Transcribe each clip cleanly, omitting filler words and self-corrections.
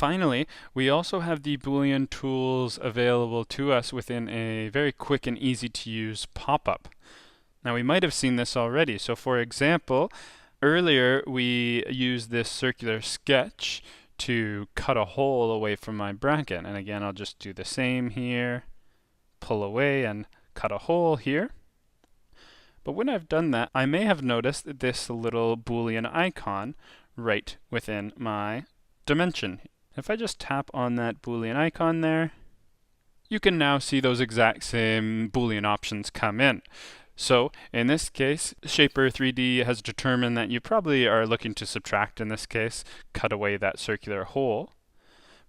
Finally, we also have the Boolean tools available to us within a very quick and easy to use pop-up. Now we might have seen this already. So for example, earlier we used this circular sketch to cut a hole away from my bracket. And again, I'll just do the same here, pull away and cut a hole here. But when I've done that, I may have noticed this little Boolean icon right within my dimension. If I just tap on that Boolean icon there, you can now see those exact same Boolean options come in. So in this case, Shapr3D has determined that you probably are looking to subtract in this case, cut away that circular hole.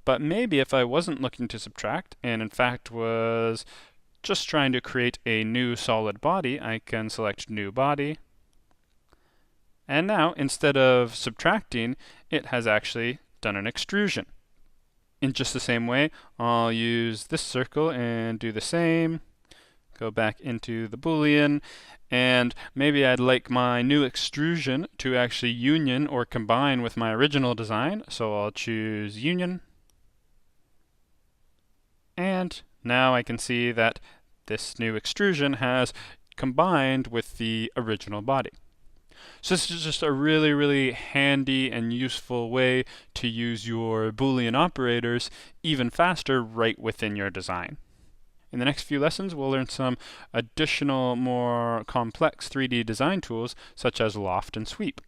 But maybe if I wasn't looking to subtract, and in fact was just trying to create a new solid body, I can select New Body. And now, instead of subtracting, it has actually done an extrusion. In just the same way, I'll use this circle and do the same. Go back into the Boolean, and maybe I'd like my new extrusion to actually union or combine with my original design, so I'll choose Union. And now I can see that this new extrusion has combined with the original body. So this is just a really handy and useful way to use your Boolean operators even faster right within your design. In the next few lessons, we'll learn some additional, more complex 3D design tools such as Loft and Sweep.